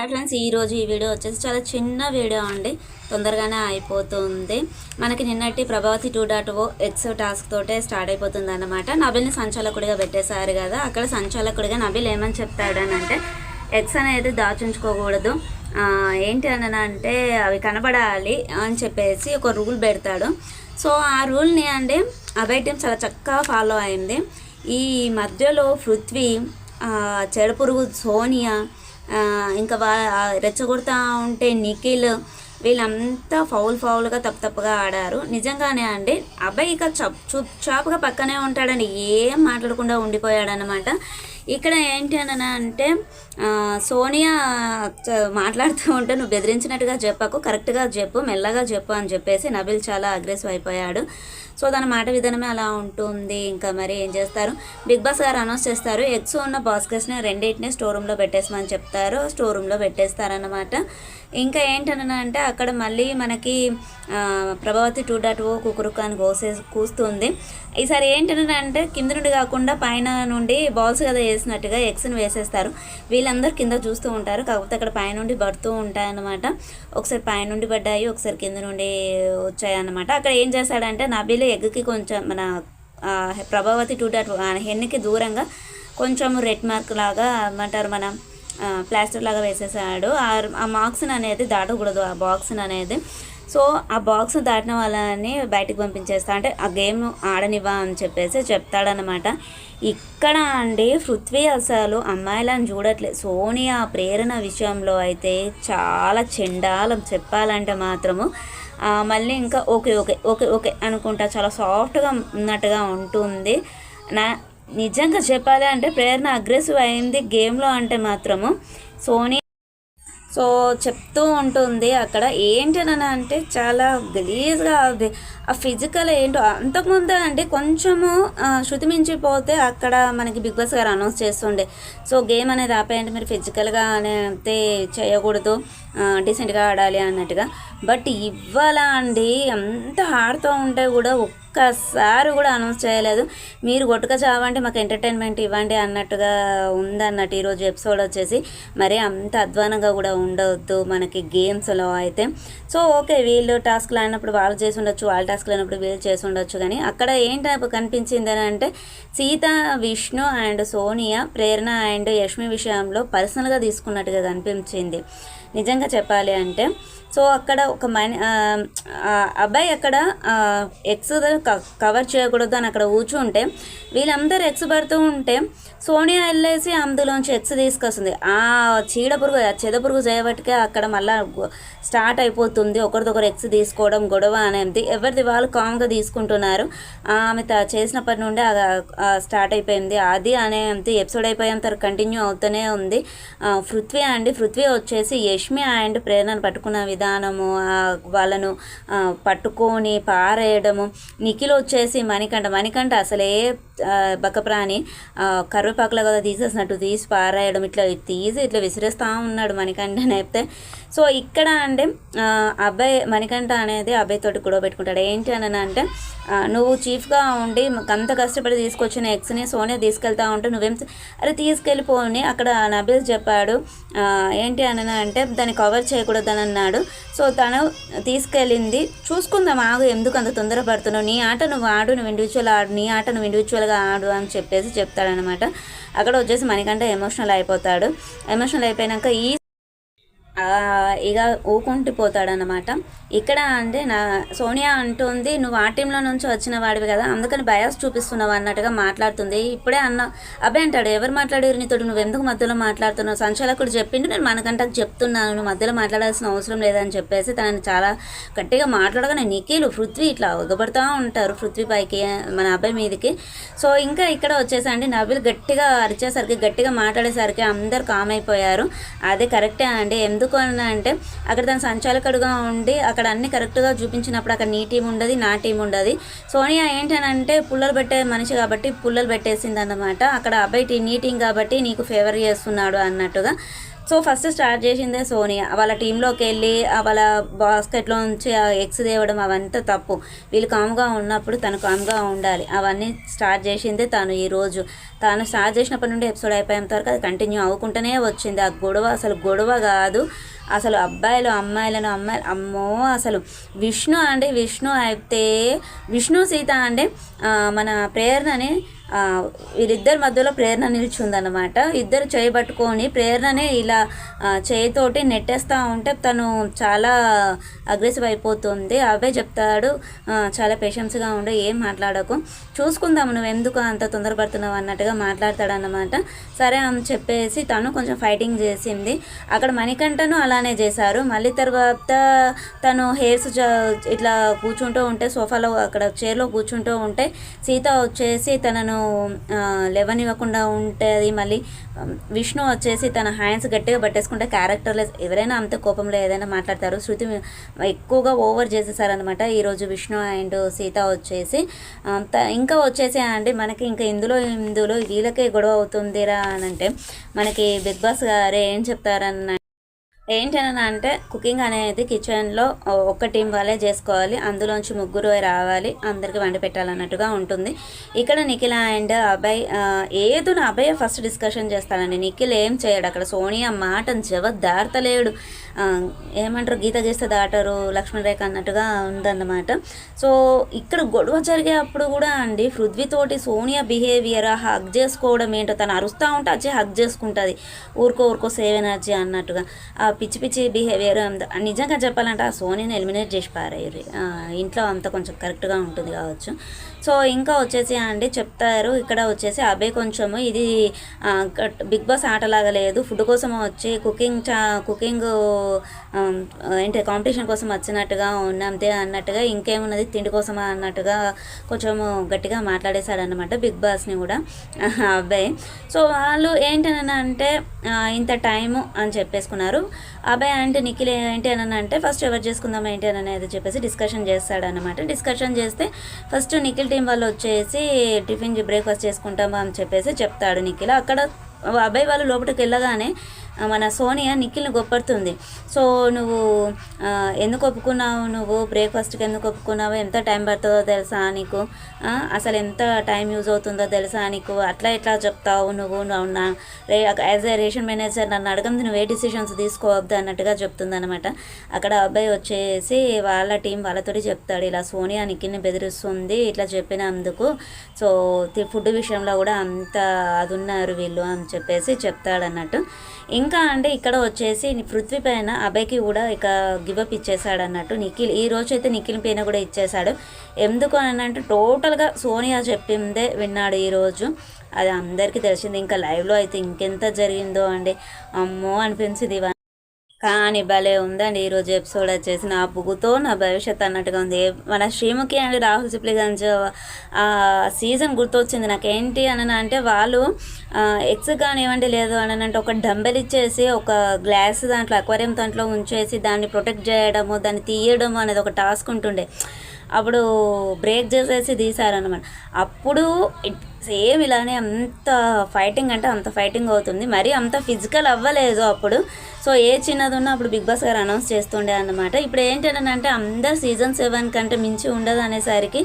Friends, ఈరోజు ఈ video వచ్చేసి చాలా చిన్న వీడియో అండి, తొందరగానే అయిపోతుంది. మనకి నిన్నటి ప్రభావతి 2.0 ఎక్స్ టాస్క్ తోటే స్టార్ట్ అయిపోతుంది అన్నమాట. నబిల్ని సంచాలకుడిగా పెట్టేశారు కదా, అక్కడ సంచాలకుడిగా నబిల్ ఏమని చెప్తాడని అంటే ఎక్స్ అనేది దాచుంచుకోకూడదు, ఏంటి అని అంటే అవి కనబడాలి అని చెప్పేసి ఒక రూల్ పెడతాడు. సో ఆ రూల్ని అండి అభయ్ టీం చాలా చక్కగా ఫాలో అయింది. ఈ మధ్యలో పృథ్వీ, చెడపురుగు సోనియా, ఇంకా రెచ్చగొడతా ఉంటే నిఖిల్, వీళ్ళంతా ఫౌల్గా తప్పుగా ఆడారు. నిజంగానే అండి అబ్బాయి ఇక చాపుగా పక్కనే ఉంటాడని ఏం మాట్లాడకుండా ఉండిపోయాడనమాట. ఇక్కడ ఏంటి అని అంటే సోనియా మాట్లాడుతూ ఉంటే నువ్వు బెదిరించినట్టుగా చెప్పకు, కరెక్ట్గా చెప్పు, మెల్లగా చెప్పు అని చెప్పేసి నబిల్ చాలా అగ్రెసివ్ అయిపోయాడు. సో దాని మాట విధానమే అలా ఉంటుంది. ఇంకా మరి ఏం చేస్తారు, బిగ్ బాస్ గారు అనౌన్స్ చేస్తారు, ఎగ్స్ ఉన్న బాస్కెట్స్ని రెండింటిని స్టోర్ రూమ్లో పెట్టేసమని చెప్తారు. స్టోర్ రూమ్లో పెట్టేస్తారన్నమాట. ఇంకా ఏంటన్నా అంటే అక్కడ మళ్ళీ మనకి ప్రభావతి 2.0 కుకురుకు అని కూస్తుంది. ఈసారి ఏంటన్నా అంటే కింద నుండి కాకుండా పైన నుండి బాల్స్ కదా వేసినట్టుగా ఎగ్స్ని వేసేస్తారు. వీళ్ళందరూ కింద చూస్తూ ఉంటారు, కాకపోతే అక్కడ పైనుండి పడుతూ ఉంటాయన్నమాట. ఒకసారి పైనుండి పడ్డాయి, ఒకసారి కింద నుండి వచ్చాయన్నమాట. అక్కడ ఏం చేశాడంటే నబిల్ ఎగ్కి కొంచెం మన ప్రభావతి 2.0 హెన్కి దూరంగా కొంచెం రెడ్ మార్క్ లాగా ఏమంటారు మన ప్లాస్టర్ లాగా వేసేసాడు. ఆ మార్క్స్ని అనేది దాటకూడదు, ఆ బాక్స్ని అనేది. సో ఆ బాక్స్ దాటిన వాళ్ళని బయటికి పంపించేస్తా అంటే ఆ గేమ్ ఆడనివ్వా అని చెప్పేసి చెప్తాడనమాట. ఇక్కడ అండి పృథ్వీ అసలు అమ్మాయిలను చూడట్లేదు. సోనియా ప్రేరణ విషయంలో అయితే చాలా చెండాలం చెప్పాలంటే మాత్రము. మళ్ళీ ఇంకా ఓకే ఓకే ఓకే ఓకే అనుకుంటా చాలా సాఫ్ట్గా ఉన్నట్టుగా ఉంటుంది. నిజంగా చెప్పాలి అంటే ప్రేరణ అగ్రెసివ్ అయింది గేమ్లో అంటే మాత్రము. సోనియా సో చెప్తూ ఉంటుంది అక్కడ ఏంటని అంటే చాలా గలీజ్గా ఉంది ఆ ఫిజికల్ ఏంటో. అంతకుముందు అంటే కొంచెము శృతి మించిపోతే అక్కడ మనకి బిగ్ బాస్ గారు అనౌన్స్ చేస్తుండే, సో గేమ్ అనేది ఆపేయండి, మీరు ఫిజికల్గా అయితే చేయకూడదు, డీసెంట్గా ఆడాలి అన్నట్టుగా. బట్ ఇవాళ అండి అంత ఆడుతూ ఉంటే కూడా ఒక్కసారి కూడా అనౌన్స్ చేయలేదు, మీరు కొట్టుక చావండి మాకు ఎంటర్టైన్మెంట్ ఇవ్వండి అన్నట్టుగా ఉందన్నట్టు ఈరోజు ఎపిసోడ్ వచ్చేసి. మరి అంత అధ్వానంగా కూడా ఉండవద్దు మనకి గేమ్స్లో అయితే. సో ఓకే, వీళ్ళు టాస్క్లు అయినప్పుడు వాళ్ళు చేసి ఉండొచ్చు, వాళ్ళ టాస్క్లు అయినప్పుడు వీళ్ళు చేసి ఉండొచ్చు. కానీ అక్కడ ఏంటి కనిపించింది అని అంటే Sita, Vishnu and Sonia, Prerana and Yashmi విషయంలో పర్సనల్గా తీసుకున్నట్టుగా కనిపించింది నిజంగా చెప్పాలి అంటే. సో అక్కడ ఒక అబ్బాయి అక్కడ ఎగ్స్ కవర్ చేయకూడదు అని అక్కడ కూర్చుంటే వీళ్ళందరూ ఎగ్స్ పడుతూ ఉంటే సోనియా వెళ్ళేసి అందులోంచి ఎగ్స్ తీసుకొస్తుంది. ఆ చీడపురుగు చెదపురుగు చేయబట్టికే అక్కడ మళ్ళీ స్టార్ట్ అయిపోతుంది ఒకరిదొకరు ఎగ్స్ తీసుకోవడం, గొడవ అనేది. ఎవరిది వాళ్ళు కామ్గా తీసుకుంటున్నారు. ఆమె చేసినప్పటి నుండి స్టార్ట్ అయిపోయింది. అది అనేది ఎపిసోడ్ అయిపోయేంత కంటిన్యూ అవుతూనే ఉంది. పృథ్వీ వచ్చేసి యష్మి అండ్ ప్రేరణను పట్టుకున్న విధానము, వాళ్ళను పట్టుకొని పారేయడము. నిఖిల్ వచ్చేసి మణికంఠ అసలే బక్కప్రాణి, కరివేపాకులో కదా తీసేసినట్టు తీసి పారేయడం, ఇట్లా విసిరేస్తూ ఉన్నాడు మణికంఠని అయితే. సో ఇక్కడ అంటే అబ్బాయి మణికంఠ అనేది అబ్బాయి తోటి గొడవ పెట్టుకుంటాడు. ఏంటి అని అంటే నువ్వు చీఫ్గా ఉండి అంత కష్టపడి తీసుకొచ్చిన ఎగ్స్ని సోనియా తీసుకెళ్తా ఉంటే నువ్వేం అరే తీసుకెళ్ళిపోని అక్కడ నబిల్ చెప్పాడు. ఏంటి అని అంటే దాన్ని కవర్ చేయకూడదని అన్నాడు. సో తను తీసుకెళ్ళింది, చూసుకుందాం ఆగు, ఎందుకు అంత తొందరపడుతున్నావు, నీ ఆట నువ్వు ఆడు, నువ్వు ఇండివిజువల్ ఆడు, నీ ఆట నువ్వు ఇండివిజువల్గా ఆడు అని చెప్పేసి చెప్తాడనమాట. అక్కడ వచ్చేసి మణికంఠ ఎమోషనల్ అయిపోతాడు. ఎమోషనల్ అయిపోయాక ఇక ఊకుంటిపోతాడనమాట. ఇక్కడ అంటే సోనియా అంటుంది నువ్వు ఆ టీంలో నుంచి వచ్చిన వాడివి కదా, అందుకని బయాస్ చూపిస్తున్నావు అన్నట్టుగా మాట్లాడుతుంది. ఇప్పుడే అబ్బాయి అంటాడు, ఎవరు మాట్లాడారు నీతో, నువ్వు ఎందుకు మధ్యలో మాట్లాడుతున్నావు, సంచాలకుడు చెప్పిండు, నేను మనకంటకు చెప్తున్నాను, నువ్వు మధ్యలో మాట్లాడాల్సిన అవసరం లేదని చెప్పేసి తనని చాలా గట్టిగా మాట్లాడగానే నిఖిల్, పృథ్వీ ఇట్లా ఉగబడుతూ ఉంటారు పృథ్వీ పైకి, మన అబ్బాయి మీదకి. సో ఇంకా ఇక్కడ వచ్చేసండి నబిల్ గట్టిగా అరిచేసరికి, గట్టిగా మాట్లాడేసరికి అందరు కామ్ అయిపోయారు. అదే కరెక్టే అండి. ఎందుకు అంటే అక్కడ తన సంచాలకుడుగా ఉండి అక్కడ అన్ని కరెక్ట్గా చూపించినప్పుడు అక్కడ నీ టీం ఉండదు, నా టీం ఉండదు. సోనియా ఏంటనంటే పుల్లలు పెట్టే మనిషి కాబట్టి పుల్లలు పెట్టేసింది అన్నమాట. అక్కడ అబ్బాయి నీ టీం కాబట్టి నీకు ఫేవర్ చేస్తున్నాడు అన్నట్టుగా సో ఫస్ట్ స్టార్ట్ చేసిందే సోనియా. వాళ్ళ టీంలోకి వెళ్ళి వాళ్ళ బాస్కెట్లో నుంచి ఆ ఎగ్స్ తేవడం అవంతా తప్పు. వీళ్ళు కామ్గా ఉన్నప్పుడు తను కామ్గా ఉండాలి. అవన్నీ స్టార్ట్ చేసిందే తను. ఈరోజు తాను స్టార్ట్ చేసినప్పటి నుండి ఎపిసోడ్ అయిపోయేంత వరకు అది కంటిన్యూ అవ్వకుండానే వచ్చింది. ఆ గొడవ అసలు గొడవ కాదు, అసలు అబ్బాయిలు అమ్మాయిలను అమ్మో అసలు విష్ణు అయితే విష్ణు సీత అంటే మన ప్రేరణని వీళ్ళిద్దరి మధ్యలో ప్రేరణ నిలిచిందన్నమాట. ఇద్దరు చేయబట్టుకొని ప్రేరణనే ఇలా చేయితోటి నెట్టేస్తూ ఉంటే తను చాలా అగ్రెసివ్ అయిపోతుంది. అవే చెప్తాడు, చాలా పేషెన్స్గా ఉండి ఏం మాట్లాడకు, చూసుకుందాము, నువ్వు ఎందుకు అంత తొందరపడుతున్నావు అన్నట్టుగా మాట్లాడతాడన్నమాట. సరే అని చెప్పేసి తను కొంచెం ఫైటింగ్ చేసింది. అక్కడ మణికంఠను అలానే చేశారు. మళ్ళీ తర్వాత తను హెయిర్స్ ఇట్లా కూర్చుంటూ ఉంటే సోఫాలో అక్కడ చైర్లో కూర్చుంటూ ఉంటే సీత వచ్చేసి తనను లేవనివ్వకుండా ఉంటుంది. మళ్ళీ విష్ణు వచ్చేసి తన హ్యాండ్స్ గట్టిగా పట్టేసుకుంటే క్యారెక్టర్లెస్. ఎవరైనా అంత కోపంలో ఏదైనా మాట్లాడతారు. శృతి ఎక్కువగా ఓవర్ చేసేసారనమాట ఈరోజు విష్ణు అండ్ సీత వచ్చేసి. ఇంకా వచ్చేసి అండి మనకి ఇంకా ఇందులో వీళ్ళకే గొడవ అవుతుందిరా అని అంటే మనకి బిగ్ బాస్ గారే ఏం చెప్తారన్న ఏంటని అంటే కుకింగ్ అనేది కిచెన్లో ఒక్క టీం వాళ్ళే చేసుకోవాలి, అందులోంచి ముగ్గురు రావాలి, అందరికీ వండి పెట్టాలన్నట్టుగా ఉంటుంది. ఇక్కడ Nikhil and Abhay Abhay first discussion చేస్తానండి. నిఖిల్ ఏం చేయడు అక్కడ. సోనియా మాటను దాటలేడు. ఏమంటారు, గీత చేస్తే దాటరు లక్ష్మణ్ రేఖ అన్నట్టుగా ఉందన్నమాట. సో ఇక్కడ గొడవ జరిగేటప్పుడు కూడా అండి పృథ్వీతోటి సోనియా బిహేవియర్, హగ్ చేసుకోవడం ఏంటో, తను అరుస్తూ ఉంటే వచ్చి హగ్ చేసుకుంటుంది ఊరుకో సేవ్ ఎనర్జీ అన్నట్టుగా. పిచ్చి బిహేవియర్ నిజంగా చెప్పాలంటే ఆ సోనీని ఎలిమినేట్ చేసి పారేయారు. ఇంట్లో అంత కొంచెం కరెక్ట్గా ఉంటుంది కావచ్చు. సో ఇంకా వచ్చేసి అండి చెప్తారు ఇక్కడ వచ్చేసి అబ్బాయి కొంచెము ఇది బిగ్ బాస్ ఆటలాగా లేదు, ఫుడ్ కోసం వచ్చి కుకింగ్ ఏంటి కాంపిటీషన్ కోసం వచ్చినట్టుగా ఉన్నంతే అన్నట్టుగా, ఇంకేమున్నది తిండి కోసమా అన్నట్టుగా కొంచెము గట్టిగా మాట్లాడేశాడనమాట బిగ్ బాస్ని కూడా అబ్బాయి. సో వాళ్ళు ఏంటని అంటే ఇంత టైము అని చెప్పేసుకున్నారు. అబ్బాయి అంటే నిఖిల్ ఏంటి అని అంటే ఫస్ట్ ఎవరు చేసుకుందాం ఏంటి అని అనేది చెప్పేసి డిస్కషన్ చేస్తాడనమాట. డిస్కషన్ చేస్తే ఫస్ట్ నిఖిల్ టీం వాళ్ళు వచ్చేసి టిఫిన్ బ్రేక్ఫాస్ట్ చేసుకుంటాము అని చెప్పేసి చెప్తాడు నిఖిల్. అక్కడ అబ్బాయి వాళ్ళు లోపలికి వెళ్ళగానే మన సోనియా నిఖిల్ని గొప్పడుతుంది. సో నువ్వు ఎందుకు ఒప్పుకున్నావు, నువ్వు బ్రేక్ఫాస్ట్కి ఎందుకు ఒప్పుకున్నావు, ఎంత టైం పడుతుందో తెలుసా నీకు, అసలు ఎంత టైం యూజ్ అవుతుందో తెలుసా నీకు, అట్లా ఎట్లా చెప్తావు నువ్వు యాజ్ ఏ రేషన్ మేనేజర్ నన్ను అడగంది నువ్వు ఏ డిసిషన్స్ తీసుకోవద్దు అన్నట్టుగా చెప్తుందనమాట. అక్కడ అబ్బాయి వచ్చేసి వాళ్ళ టీం వాళ్ళతోటి చెప్తాడు, ఇలా సోనియా నిఖిల్ని బెదిరిస్తుంది ఇట్లా చెప్పినందుకు, సో ఫుడ్ విషయంలో కూడా అంత అది ఉన్నారు వీళ్ళు అని చెప్పేసి చెప్తాడన్నట్టు. ఇంకా అంటే ఇక్కడ వచ్చేసి పృథ్వీ పైన అభయ్కి కూడా ఇక గివప్ ఇచ్చేసాడు అన్నట్టు నిఖిల్. ఈ రోజు అయితే నిఖిల్ పైన కూడా ఇచ్చేసాడు. ఎందుకు అని అంటే టోటల్గా సోనియా చెప్పిందే విన్నాడు ఈరోజు. అది అందరికీ తెలిసింది. ఇంకా లైవ్లో అయితే ఇంకెంత జరిగిందో అండి, అమ్మో అనిపించింది. కానీ భలే ఉందండి ఈరోజు ఎపిసోడ్ వచ్చేసి. నా పువ్వుతో నా భవిష్యత్ అన్నట్టుగా ఉంది. మన శ్రీముఖి అండ్ రాహుల్ సిప్లిగంజ్ సీజన్ గుర్తొచ్చింది నాకేంటి అని అంటే వాళ్ళు ఎగ్స్ కానివ్వండి లేదు అని అంటే ఒక డంబెల్ ఇచ్చేసి ఒక గ్లాస్ దాంట్లో అక్వేరియం దాంట్లో ఉంచేసి దాన్ని ప్రొటెక్ట్ చేయడము దాన్ని తీయడము అనేది ఒక టాస్క్ ఉంటుండే. అప్పుడు బ్రేక్ చేసేసి తీశారనమాట. అప్పుడు సేమ్ ఇలానే అంత ఫైటింగ్ అంటే అంత ఫైటింగ్ అవుతుంది. మరి అంత ఫిజికల్ అవ్వలేదు అప్పుడు. సో ఏ చిన్నది ఉన్నా అప్పుడు బిగ్ బాస్ గారు అనౌన్స్ చేస్తుండే అన్నమాట. ఇప్పుడు ఏంటంటే అందరు సీజన్ 7 కంటే మించి ఉండదు అనేసరికి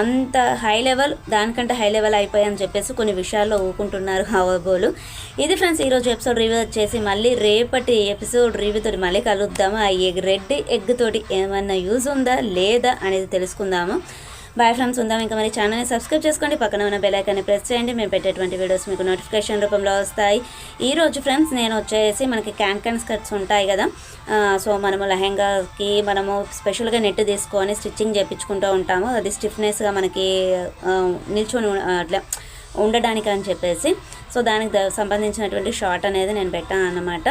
అంత హై లెవెల్ దానికంటే హై లెవెల్ అయిపోయాయని చెప్పేసి కొన్ని విషయాల్లో ఊకుంటున్నారు హవబోలు. ఇది ఫ్రెండ్స్ ఈరోజు ఎపిసోడ్ రివ్యూ వచ్చేసి. మళ్ళీ రేపటి ఎపిసోడ్ రివ్యూ తోటి మళ్ళీ కలుద్దాము. ఆ రెడ్ ఎగ్ తోటి ఏమన్నా యూజ్ ఉందా లేదా అనేది తెలుసుకుందాము. బాయ్ ఫ్రెండ్స్, ఉందాం. ఇంకా మరి ఛానల్ని సబ్స్క్రైబ్ చేసుకోండి, పక్కన ఉన్న బెల్ ఐకాన్ని ప్రెస్ చేయండి. మేము పెట్టేటువంటి వీడియోస్ మీకు నోటిఫికేషన్ రూపంలో వస్తాయి. ఈరోజు ఫ్రెండ్స్ నేను వచ్చేసి మనకి క్యాన్ స్కర్ట్స్ ఉంటాయి కదా, సో మనము లెహెంగాకి మనము స్పెషల్గా నెట్ తీసుకొని స్టిచ్చింగ్ చేయించుకుంటూ ఉంటాము. అది స్టిఫ్నెస్గా మనకి నిల్చొని అట్లా ఉండడానికి అని చెప్పేసి, సో దానికి సంబంధించినటువంటి షార్ట్ అనేది నేను పెట్టాను అన్నమాట.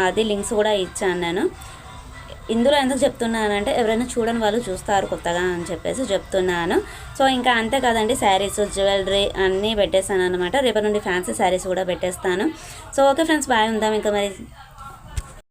అది లింక్స్ కూడా ఇచ్చాను నేను. ఇందులో ఎందుకు చెప్తున్నానంటే ఎవరైనా చూడని వాళ్ళు చూస్తారు కొత్తగా అని చెప్పేసి చెప్తున్నాను. సో ఇంకా అంతే కదండి, శారీస్ జ్యువెలరీ అన్నీ పెట్టేస్తాను అనమాట. రేపటి నుండి ఫ్యాన్సీ శారీస్ కూడా పెట్టేస్తాను. సో ఓకే ఫ్రెండ్స్, బాయ్, ఉందాం ఇంకా మరి.